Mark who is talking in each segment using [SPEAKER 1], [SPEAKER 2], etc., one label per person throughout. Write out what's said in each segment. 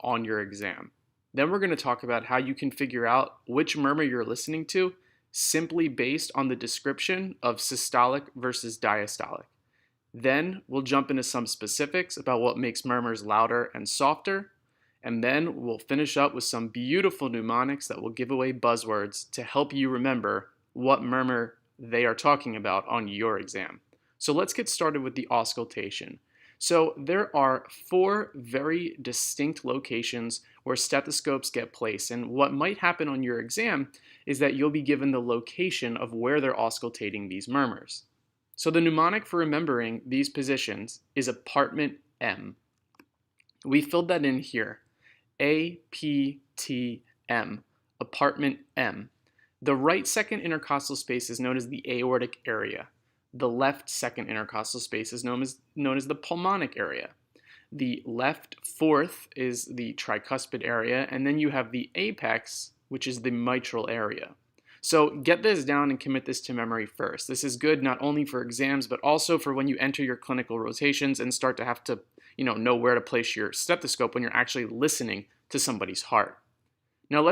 [SPEAKER 1] on your exam. Then we're going to talk about how you can figure out which murmur you're listening to simply based on the description of systolic versus diastolic. Then we'll jump into some specifics about what makes murmurs louder and softer, and then we'll finish up with some beautiful mnemonics that will give away buzzwords to help you remember what murmur they are talking about on your exam. So let's get started with the auscultation. So there are 4 very distinct locations where stethoscopes get placed, and what might happen on your exam is that you'll be given the location of where they're auscultating these murmurs. So the mnemonic for remembering these positions is apartment M. We filled that in here. APTM, apartment M. The right second intercostal space is known as the aortic area. The left second intercostal space is known as the pulmonic area. The left fourth is the tricuspid area, and then you have the apex, which is the mitral area. So get this down and commit this to memory first. This is good not only for exams, but also for when you enter your clinical rotations and start to have to, know where to place your stethoscope when you're actually listening to somebody's heart. Now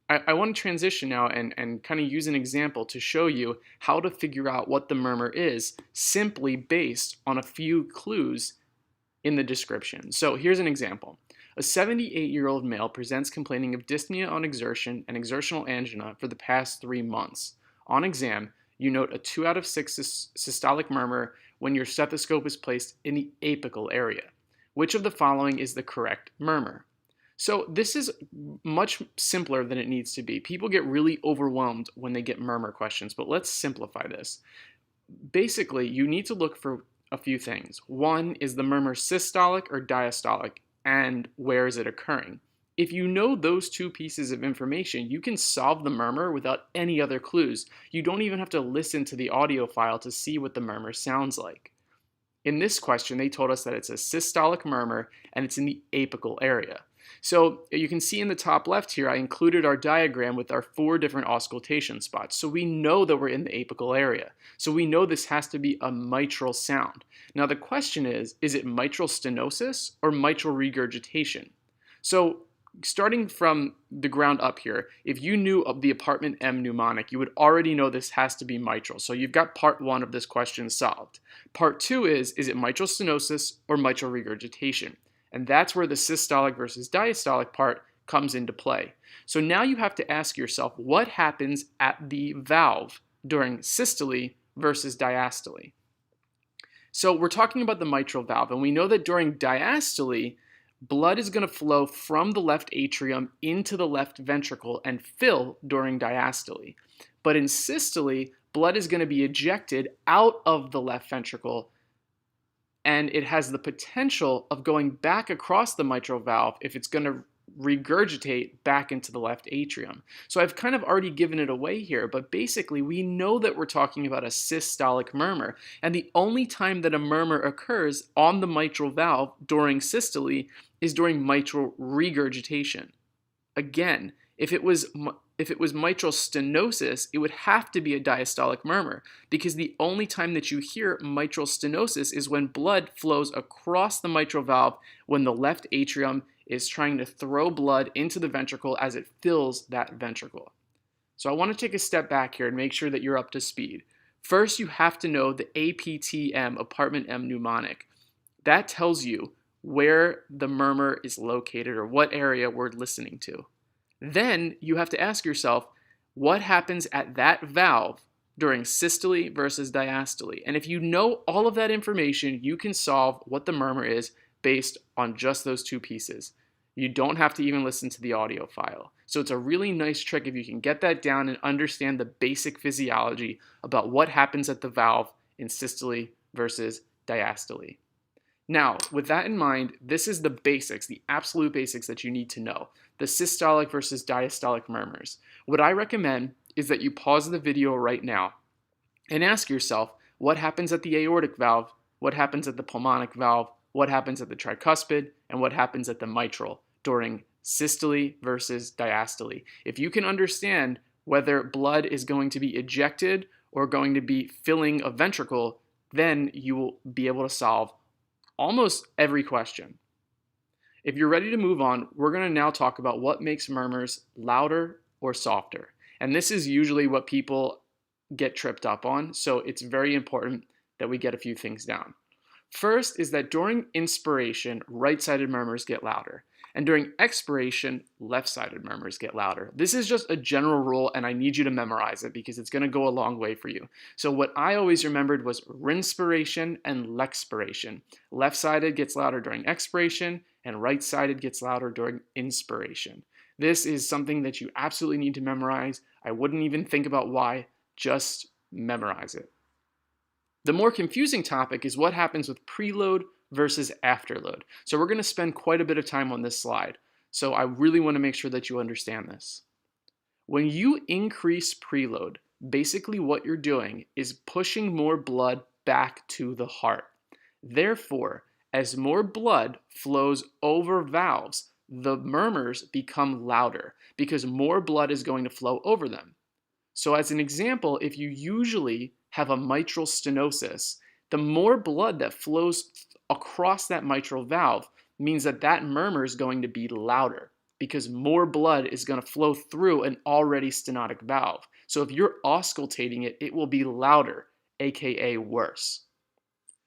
[SPEAKER 1] I want to transition now and kind of use an example to show you how to figure out what the murmur is simply based on a few clues in the description. So here's an example. A 78-year-old male presents complaining of dyspnea on exertion and exertional angina for the past 3 months. On exam, you note a 2 out of 6 systolic murmur when your stethoscope is placed in the apical area. Which of the following is the correct murmur? So this is much simpler than it needs to be. People get really overwhelmed when they get murmur questions, but let's simplify this. Basically, you need to look for a few things. One, is the murmur systolic or diastolic, and where is it occurring? If you know those 2 pieces of information, you can solve the murmur without any other clues. You don't even have to listen to the audio file to see what the murmur sounds like. In this question, they told us that it's a systolic murmur and it's in the apical area. So you can see in the top left here, I included our diagram with our 4 different auscultation spots. So we know that we're in the apical area. So we know this has to be a mitral sound. Now the question is it mitral stenosis or mitral regurgitation? So starting from the ground up here, if you knew of the apartment M mnemonic, you would already know this has to be mitral. So you've got part 1 of this question solved. Part 2 is it mitral stenosis or mitral regurgitation? And that's where the systolic versus diastolic part comes into play. So now you have to ask yourself, what happens at the valve during systole versus diastole? So we're talking about the mitral valve, and we know that during diastole, blood is going to flow from the left atrium into the left ventricle and fill during diastole. But in systole, blood is going to be ejected out of the left ventricle, and it has the potential of going back across the mitral valve if it's going to regurgitate back into the left atrium. So I've kind of already given it away here, but basically we know that we're talking about a systolic murmur, and the only time that a murmur occurs on the mitral valve during systole is during mitral regurgitation. Again, if it was mitral stenosis, it would have to be a diastolic murmur, because the only time that you hear mitral stenosis is when blood flows across the mitral valve when the left atrium is trying to throw blood into the ventricle as it fills that ventricle. So I want to take a step back here and make sure that you're up to speed. First, you have to know the APTM, apartment M mnemonic. That tells you where the murmur is located or what area we're listening to. Then you have to ask yourself, what happens at that valve during systole versus diastole? And if you know all of that information, you can solve what the murmur is based on just those 2 pieces. You don't have to even listen to the audio file. So it's a really nice trick if you can get that down and understand the basic physiology about what happens at the valve in systole versus diastole. Now, with that in mind, this is the basics, the absolute basics that you need to know, the systolic versus diastolic murmurs. What I recommend is that you pause the video right now and ask yourself, what happens at the aortic valve, what happens at the pulmonic valve, what happens at the tricuspid, and what happens at the mitral during systole versus diastole. If you can understand whether blood is going to be ejected or going to be filling a ventricle, then you will be able to solve almost every question. If you're ready to move on, we're going to now talk about what makes murmurs louder or softer. And this is usually what people get tripped up on, so it's very important that we get a few things down. First is that during inspiration, right-sided murmurs get louder, and during expiration, left-sided murmurs get louder. This is just a general rule, and I need you to memorize it because it's going to go a long way for you. So what I always remembered was rinspiration and lexpiration. Left-sided gets louder during expiration, and right-sided gets louder during inspiration. This is something that you absolutely need to memorize. I wouldn't even think about why, just memorize it. The more confusing topic is what happens with preload versus afterload. So we're going to spend quite a bit of time on this slide. So I really want to make sure that you understand this. When you increase preload, basically what you're doing is pushing more blood back to the heart. Therefore, as more blood flows over valves, the murmurs become louder because more blood is going to flow over them. So as an example, if you usually have a mitral stenosis, the more blood that flows across that mitral valve means that that murmur is going to be louder because more blood is going to flow through an already stenotic valve. So if you're auscultating it, it will be louder, aka worse.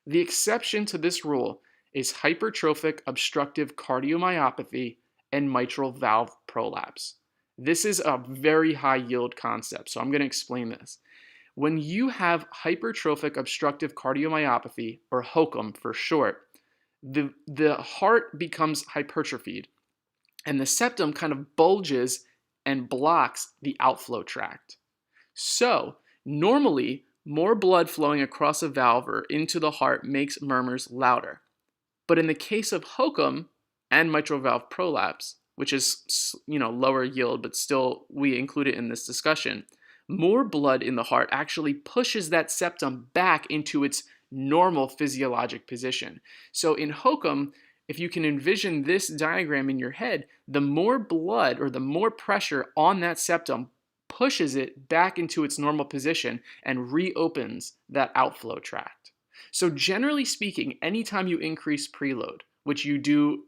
[SPEAKER 1] The exception to this rule is hypertrophic obstructive cardiomyopathy and mitral valve prolapse. This is a very high yield concept, so I'm going to explain this. When you have hypertrophic obstructive cardiomyopathy, or hokum for short, the heart becomes hypertrophied, and the septum kind of bulges and blocks the outflow tract. So, normally, more blood flowing across a valve or into the heart makes murmurs louder. But in the case of hokum and mitral valve prolapse, which is lower yield, but still we include it in this discussion, more blood in the heart actually pushes that septum back into its normal physiologic position. So in hokum, if you can envision this diagram in your head, the more blood or the more pressure on that septum pushes it back into its normal position and reopens that outflow tract. So generally speaking, anytime you increase preload, which you do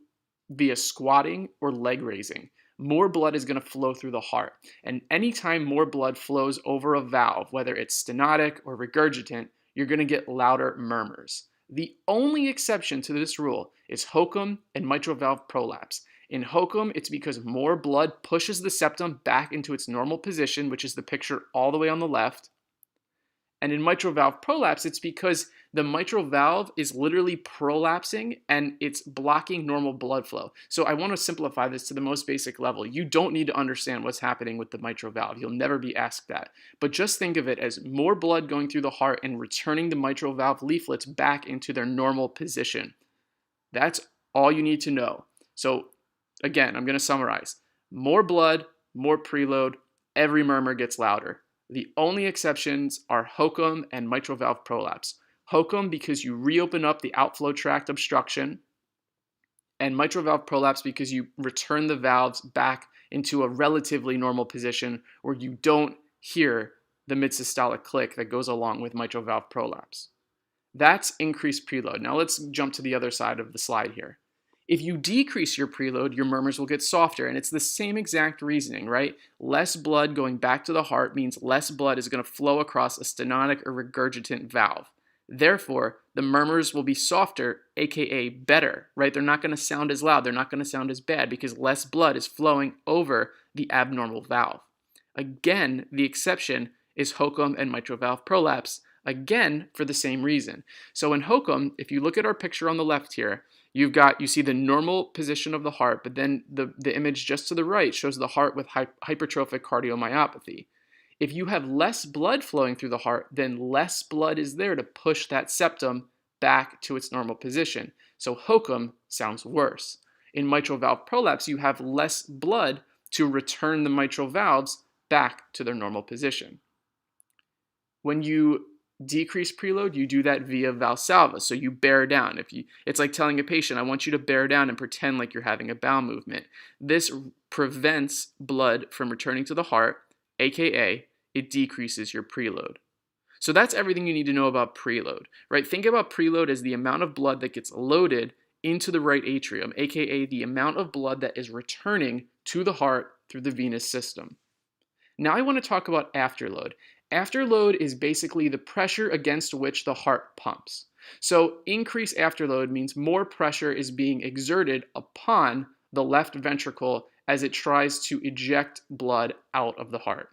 [SPEAKER 1] via squatting or leg raising, more blood is going to flow through the heart. And anytime more blood flows over a valve, whether it's stenotic or regurgitant, you're going to get louder murmurs. The only exception to this rule is hokum and mitral valve prolapse. In hokum, it's because more blood pushes the septum back into its normal position, which is the picture all the way on the left. And in mitral valve prolapse, it's because the mitral valve is literally prolapsing and it's blocking normal blood flow. So I want to simplify this to the most basic level. You don't need to understand what's happening with the mitral valve. You'll never be asked that. But just think of it as more blood going through the heart and returning the mitral valve leaflets back into their normal position. That's all you need to know. So again, I'm going to summarize. More blood, more preload, every murmur gets louder. The only exceptions are hokum and mitral valve prolapse. Hokum because you reopen up the outflow tract obstruction, and mitral valve prolapse because you return the valves back into a relatively normal position where you don't hear the mid-systolic click that goes along with mitral valve prolapse. That's increased preload. Now let's jump to the other side of the slide here. If you decrease your preload, your murmurs will get softer, and it's the same exact reasoning, right? Less blood going back to the heart means less blood is going to flow across a stenotic or regurgitant valve. Therefore, the murmurs will be softer, aka better, right? They're not going to sound as loud, they're not going to sound as bad because less blood is flowing over the abnormal valve. Again, the exception is hokum and mitral valve prolapse, again for the same reason. So in hokum, if you look at our picture on the left here, you see the normal position of the heart, but then the image just to the right shows the heart with hypertrophic cardiomyopathy. If you have less blood flowing through the heart, then less blood is there to push that septum back to its normal position. So hokum sounds worse. In mitral valve prolapse, you have less blood to return the mitral valves back to their normal position. When you decrease preload, you do that via Valsalva. So you bear down. It's like telling a patient, I want you to bear down and pretend like you're having a bowel movement. This prevents blood from returning to the heart, aka it decreases your preload. So that's everything you need to know about preload, right? Think about preload as the amount of blood that gets loaded into the right atrium, aka the amount of blood that is returning to the heart through the venous system. Now I want to talk about afterload. Afterload is basically the pressure against which the heart pumps. So increased afterload means more pressure is being exerted upon the left ventricle as it tries to eject blood out of the heart.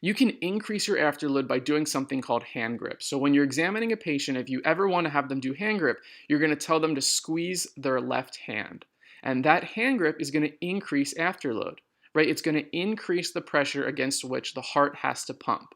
[SPEAKER 1] You can increase your afterload by doing something called hand grip. So when you're examining a patient, if you ever want to have them do hand grip, you're going to tell them to squeeze their left hand. And that hand grip is going to increase afterload, right? It's going to increase the pressure against which the heart has to pump.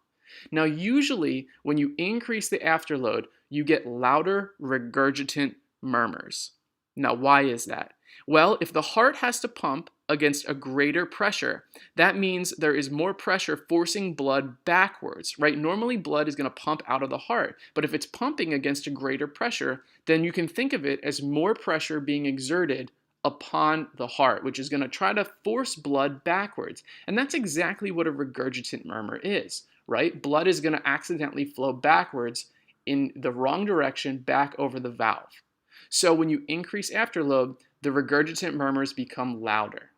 [SPEAKER 1] Now, usually when you increase the afterload, you get louder regurgitant murmurs. Now, why is that? Well, if the heart has to pump against a greater pressure, that means there is more pressure forcing blood backwards, right? Normally blood is going to pump out of the heart, but if it's pumping against a greater pressure, then you can think of it as more pressure being exerted upon the heart, which is going to try to force blood backwards. And that's exactly what a regurgitant murmur is, right? Blood is going to accidentally flow backwards in the wrong direction back over the valve. So when you increase afterload, the regurgitant murmurs become louder.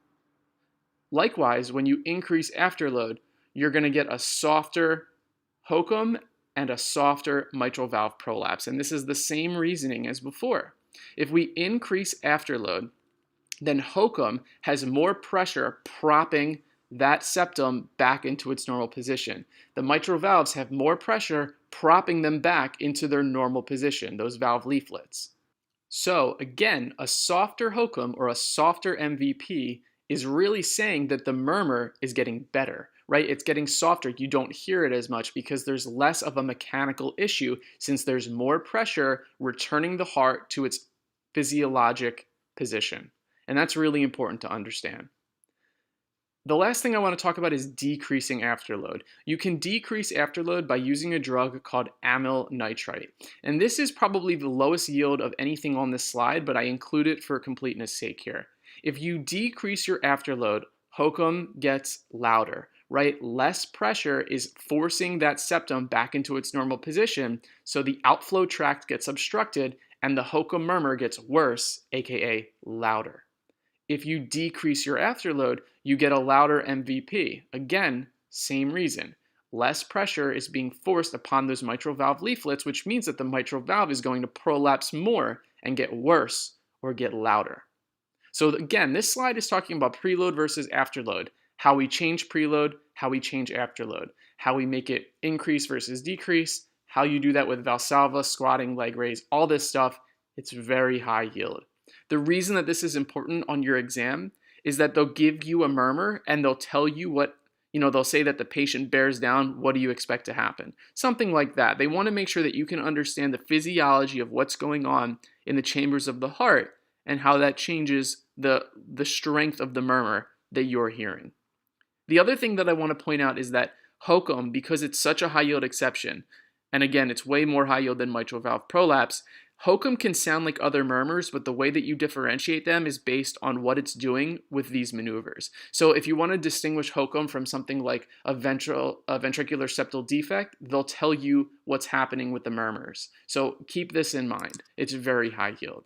[SPEAKER 1] Likewise, when you increase afterload, you're going to get a softer hokum and a softer mitral valve prolapse. And this is the same reasoning as before. If we increase afterload, then hokum has more pressure propping that septum back into its normal position. The mitral valves have more pressure propping them back into their normal position, those valve leaflets. So again, a softer hokum or a softer MVP is really saying that the murmur is getting better, right? It's getting softer. You don't hear it as much because there's less of a mechanical issue since there's more pressure returning the heart to its physiologic position. And that's really important to understand. The last thing I want to talk about is decreasing afterload. You can decrease afterload by using a drug called amyl nitrite. And this is probably the lowest yield of anything on this slide, but I include it for completeness sake here. If you decrease your afterload, hokum gets louder, right? Less pressure is forcing that septum back into its normal position, so the outflow tract gets obstructed and the hokum murmur gets worse, aka louder. If you decrease your afterload, you get a louder MVP. Again, same reason. Less pressure is being forced upon those mitral valve leaflets, which means that the mitral valve is going to prolapse more and get worse or get louder. So again, this slide is talking about preload versus afterload, how we change preload, how we change afterload, how we make it increase versus decrease, how you do that with Valsalva, squatting, leg raise, all this stuff. It's very high yield. The reason that this is important on your exam is that they'll give you a murmur and they'll tell you what, they'll say that the patient bears down, what do you expect to happen? Something like that. They want to make sure that you can understand the physiology of what's going on in the chambers of the heart and how that changes the strength of the murmur that you're hearing. The other thing that I want to point out is that hokum, because it's such a high yield exception, and again, it's way more high yield than mitral valve prolapse, hokum can sound like other murmurs, but the way that you differentiate them is based on what it's doing with these maneuvers. So if you want to distinguish hokum from something like a ventricular septal defect, they'll tell you what's happening with the murmurs. So keep this in mind. It's very high yield.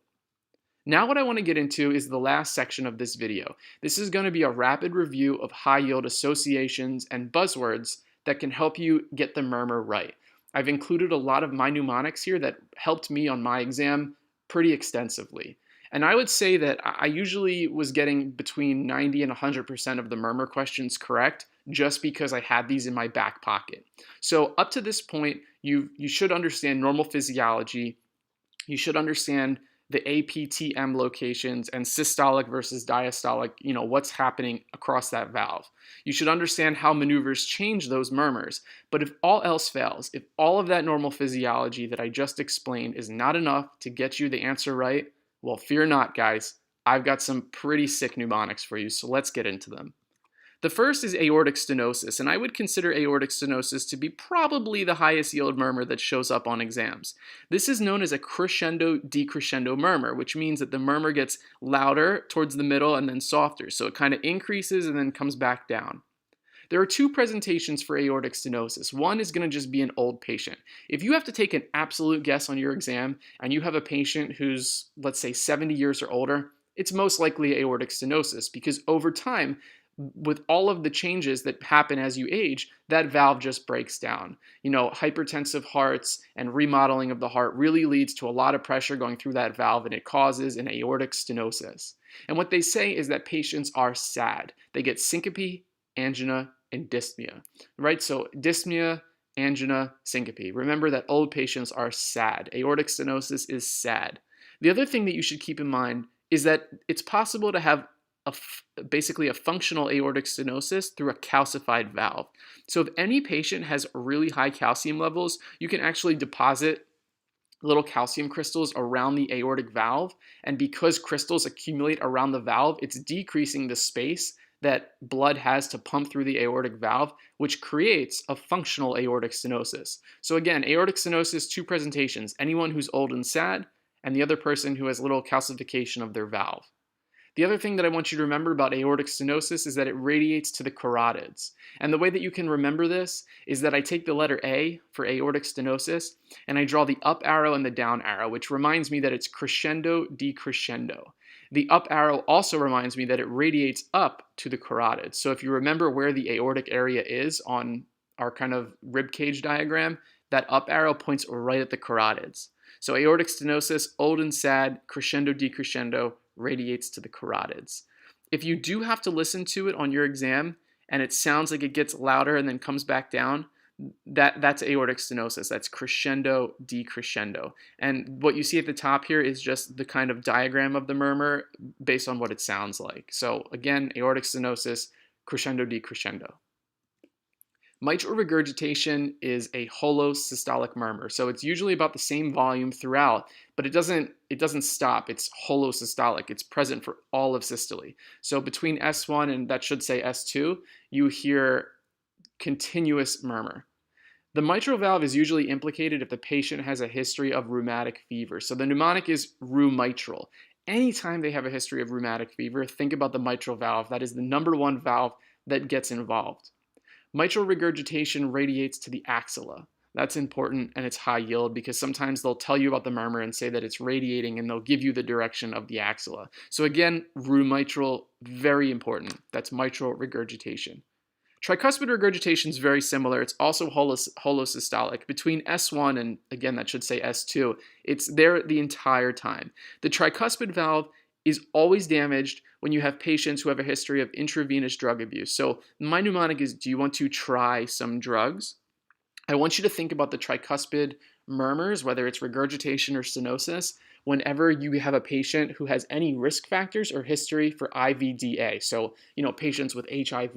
[SPEAKER 1] Now what I want to get into is the last section of this video. This is going to be a rapid review of high yield associations and buzzwords that can help you get the murmur right. I've included a lot of my mnemonics here that helped me on my exam pretty extensively. And I would say that I usually was getting between 90 and 100% of the murmur questions correct just because I had these in my back pocket. So up to this point, you should understand normal physiology. You should understand the APTM locations and systolic versus diastolic, what's happening across that valve. You should understand how maneuvers change those murmurs. But if all else fails, if all of that normal physiology that I just explained is not enough to get you the answer right, well, fear not, guys. I've got some pretty sick mnemonics for you, so let's get into them. The first is aortic stenosis, and I would consider aortic stenosis to be probably the highest yield murmur that shows up on exams. This is known as a crescendo-decrescendo murmur, which means that the murmur gets louder towards the middle and then softer, so it kind of increases and then comes back down. There are two presentations for aortic stenosis. One is going to just be an old patient. If you have to take an absolute guess on your exam and you have a patient who's, let's say, 70 years or older, it's most likely aortic stenosis because over time, with all of the changes that happen as you age, that valve just breaks down. Hypertensive hearts and remodeling of the heart really leads to a lot of pressure going through that valve, and it causes an aortic stenosis. And what they say is that patients are SAD. They get syncope, angina, and dyspnea, right? So dyspnea, angina, syncope. Remember that old patients are SAD. Aortic stenosis is SAD. The other thing that you should keep in mind is that it's possible to have basically a functional aortic stenosis through a calcified valve. So if any patient has really high calcium levels, you can actually deposit little calcium crystals around the aortic valve, and because crystals accumulate around the valve, it's decreasing the space that blood has to pump through the aortic valve, which creates a functional aortic stenosis. So again, aortic stenosis, two presentations: anyone who's old and SAD, and the other person who has little calcification of their valve. The other thing that I want you to remember about aortic stenosis is that it radiates to the carotids. And the way that you can remember this is that I take the letter A for aortic stenosis and I draw the up arrow and the down arrow, which reminds me that it's crescendo, decrescendo. The up arrow also reminds me that it radiates up to the carotids. So if you remember where the aortic area is on our kind of rib cage diagram, that up arrow points right at the carotids. So aortic stenosis, old and SAD, crescendo, decrescendo, radiates to the carotids. If you do have to listen to it on your exam and it sounds like it gets louder and then comes back down, that's aortic stenosis. That's crescendo, decrescendo. And what you see at the top here is just the kind of diagram of the murmur based on what it sounds like. So again, aortic stenosis, crescendo, decrescendo. Mitral regurgitation is a holosystolic murmur. So it's usually about the same volume throughout, but it doesn't stop. It's holosystolic. It's present for all of systole. So between S1 and that should say S2, you hear continuous murmur. The mitral valve is usually implicated if the patient has a history of rheumatic fever. So the mnemonic is rheumitral. Anytime they have a history of rheumatic fever, think about the mitral valve. That is the number one valve that gets involved. Mitral regurgitation radiates to the axilla. That's important and it's high yield because sometimes they'll tell you about the murmur and say that it's radiating and they'll give you the direction of the axilla. So again, rheumitral, very important. That's mitral regurgitation. Tricuspid regurgitation is very similar. It's also holosystolic. Between S1 and, again, that should say S2, it's there the entire time. The tricuspid valve is always damaged when you have patients who have a history of intravenous drug abuse. So my mnemonic is, do you want to try some drugs? I want you to think about the tricuspid murmurs, whether it's regurgitation or stenosis, whenever you have a patient who has any risk factors or history for IVDA. So, patients with HIV,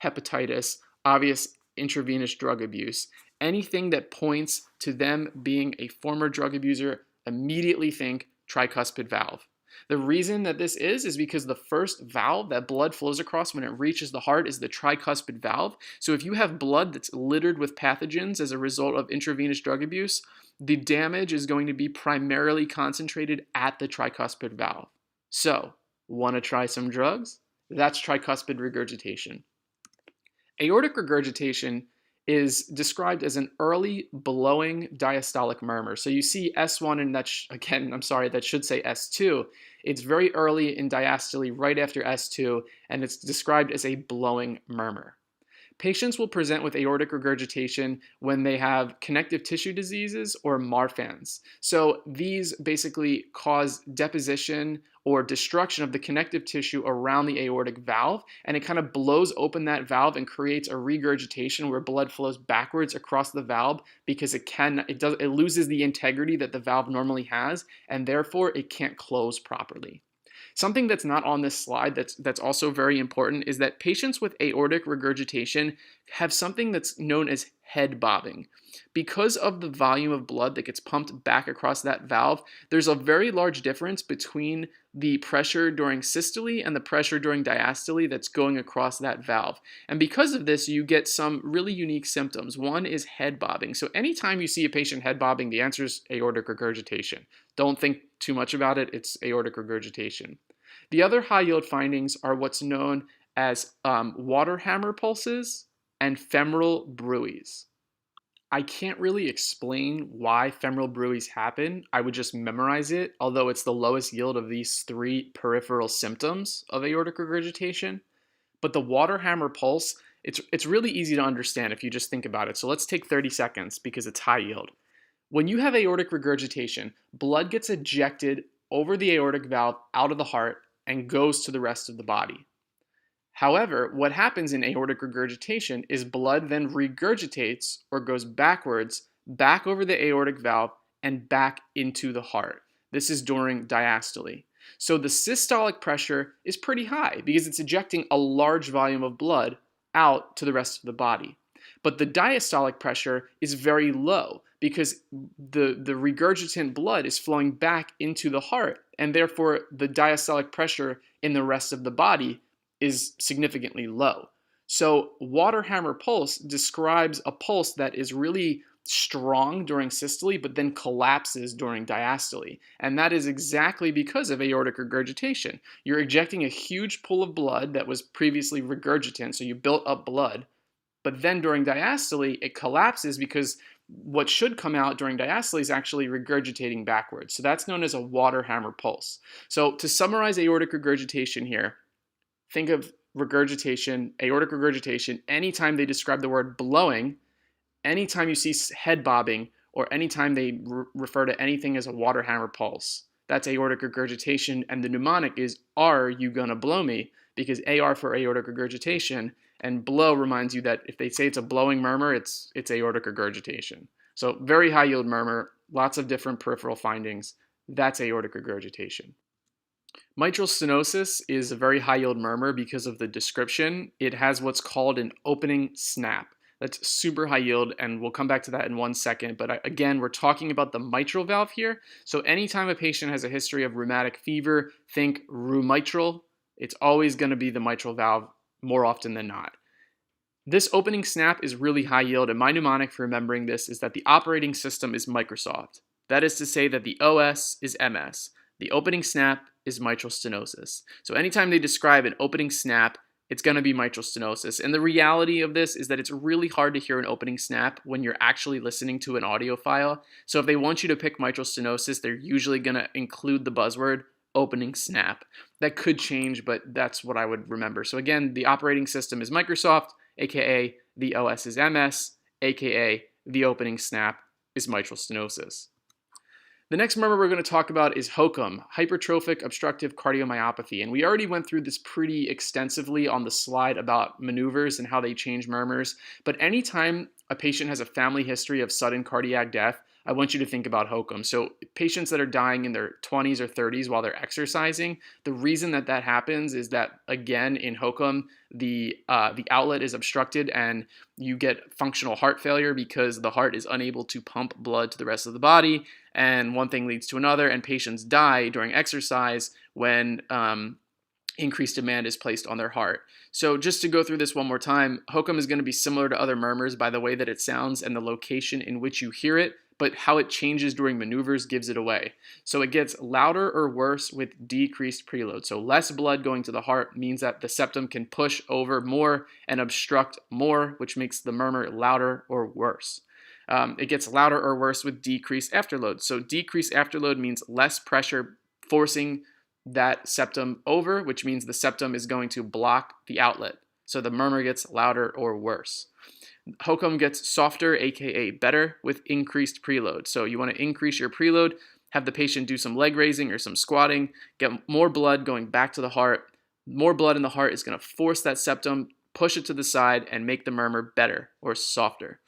[SPEAKER 1] hepatitis, obvious intravenous drug abuse, anything that points to them being a former drug abuser, immediately think tricuspid valve. The reason that this is because the first valve that blood flows across when it reaches the heart is the tricuspid valve. So if you have blood that's littered with pathogens as a result of intravenous drug abuse, the damage is going to be primarily concentrated at the tricuspid valve. So, want to try some drugs? That's tricuspid regurgitation. Aortic regurgitation is described as an early blowing diastolic murmur. So you see S1 and that should say S2. It's very early in diastole, right after S2, and it's described as a blowing murmur. Patients will present with aortic regurgitation when they have connective tissue diseases or Marfan's. So these basically cause deposition or destruction of the connective tissue around the aortic valve, and it kind of blows open that valve and creates a regurgitation where blood flows backwards across the valve because it loses the integrity that the valve normally has, and therefore it can't close properly. Something that's not on this slide that's also very important is that patients with aortic regurgitation have something that's known as head bobbing. Because of the volume of blood that gets pumped back across that valve, there's a very large difference between the pressure during systole and the pressure during diastole that's going across that valve. And because of this, you get some really unique symptoms. One is head bobbing. So anytime you see a patient head bobbing, the answer is aortic regurgitation. Don't think too much about it. It's aortic regurgitation. The other high yield findings are what's known as water hammer pulses and femoral bruits. I can't really explain why femoral bruits happen. I would just memorize it, although it's the lowest yield of these three peripheral symptoms of aortic regurgitation. But the water hammer pulse, it's really easy to understand if you just think about it. So let's take 30 seconds because it's high yield. When you have aortic regurgitation, blood gets ejected over the aortic valve out of the heart and goes to the rest of the body. However, what happens in aortic regurgitation is blood then regurgitates or goes backwards, back over the aortic valve and back into the heart. This is during diastole. So the systolic pressure is pretty high because it's ejecting a large volume of blood out to the rest of the body. But the diastolic pressure is very low because the regurgitant blood is flowing back into the heart, and therefore the diastolic pressure in the rest of the body is significantly low. So water hammer pulse describes a pulse that is really strong during systole but then collapses during diastole. And that is exactly because of aortic regurgitation. You're ejecting a huge pool of blood that was previously regurgitant, so you built up blood, but then during diastole it collapses because what should come out during diastole is actually regurgitating backwards. So that's known as a water hammer pulse. So to summarize aortic regurgitation here, think of regurgitation, aortic regurgitation, anytime they describe the word blowing, anytime you see head bobbing, or anytime they refer to anything as a water hammer pulse. That's aortic regurgitation, and the mnemonic is, are you gonna blow me? Because AR for aortic regurgitation, and blow reminds you that if they say it's a blowing murmur, it's aortic regurgitation. So very high yield murmur, lots of different peripheral findings. That's aortic regurgitation. Mitral stenosis is a very high yield murmur because of the description. It has what's called an opening snap. That's super high yield, and we'll come back to that in 1 second. But again, we're talking about the mitral valve here. So anytime a patient has a history of rheumatic fever, think rheummitral. It's always going to be the mitral valve more often than not. This opening snap is really high yield, and my mnemonic for remembering this is that the operating system is Microsoft. That is to say that the OS is MS. The opening snap is mitral stenosis. So anytime they describe an opening snap, it's going to be mitral stenosis. And the reality of this is that it's really hard to hear an opening snap when you're actually listening to an audio file. So if they want you to pick mitral stenosis, they're usually going to include the buzzword opening snap. That could change, but that's what I would remember. So again, the operating system is Microsoft, aka the OS is MS, aka the opening snap is mitral stenosis. The next murmur we're going to talk about is hokum, hypertrophic obstructive cardiomyopathy. And we already went through this pretty extensively on the slide about maneuvers and how they change murmurs. But anytime a patient has a family history of sudden cardiac death, I want you to think about hokum. So patients that are dying in their 20s or 30s while they're exercising, the reason that that happens is that, again, in hokum, the outlet is obstructed and you get functional heart failure because the heart is unable to pump blood to the rest of the body, and one thing leads to another, and patients die during exercise when increased demand is placed on their heart. So just to go through this one more time, hokum is going to be similar to other murmurs by the way that it sounds and the location in which you hear it, but how it changes during maneuvers gives it away. So it gets louder or worse with decreased preload. So less blood going to the heart means that the septum can push over more and obstruct more, which makes the murmur louder or worse. It gets louder or worse with decreased afterload. So decreased afterload means less pressure forcing that septum over, which means the septum is going to block the outlet. So the murmur gets louder or worse. Hokum gets softer, aka better, with increased preload. So you want to increase your preload, have the patient do some leg raising or some squatting, get more blood going back to the heart. More blood in the heart is going to force that septum, push it to the side, and make the murmur better or softer.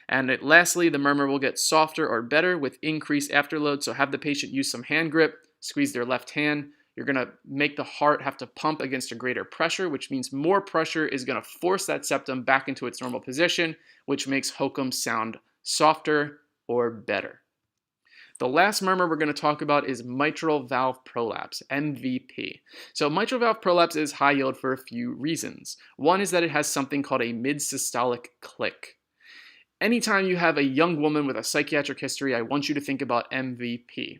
[SPEAKER 1] And lastly, the murmur will get softer or better with increased afterload. So have the patient use some hand grip, squeeze their left hand. You're going to make the heart have to pump against a greater pressure, which means more pressure is going to force that septum back into its normal position, which makes hokum sound softer or better. The last murmur we're going to talk about is mitral valve prolapse, MVP. So mitral valve prolapse is high yield for a few reasons. One is that it has something called a mid-systolic click. Anytime you have a young woman with a psychiatric history, I want you to think about MVP.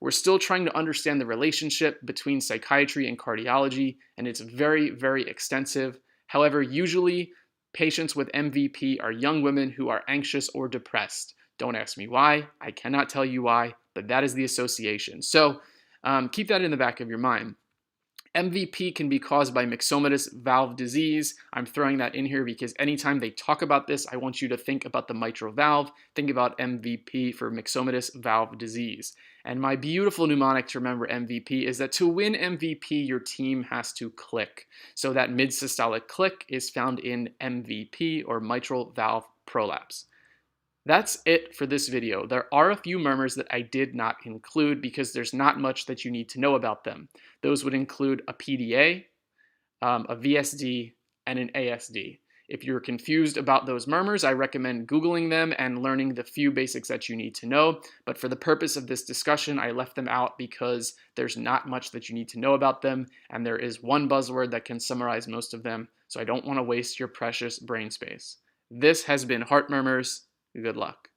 [SPEAKER 1] We're still trying to understand the relationship between psychiatry and cardiology, and it's very, very extensive. However, usually Patients with MVP are young women who are anxious or depressed. Don't ask me why. I cannot tell you why, but that is the association. So keep that in the back of your mind. MVP can be caused by myxomatous valve disease. I'm throwing that in here because anytime they talk about this, I want you to think about the mitral valve. Think about MVP for myxomatous valve disease. And my beautiful mnemonic to remember MVP is that to win MVP, your team has to click. So that mid-systolic click is found in MVP, or mitral valve prolapse. That's it for this video. There are a few murmurs that I did not include because there's not much that you need to know about them. Those would include a PDA, a VSD, and an ASD. If you're confused about those murmurs, I recommend Googling them and learning the few basics that you need to know. But for the purpose of this discussion, I left them out because there's not much that you need to know about them, and there is one buzzword that can summarize most of them, so I don't want to waste your precious brain space. This has been Heart Murmurs. Good luck.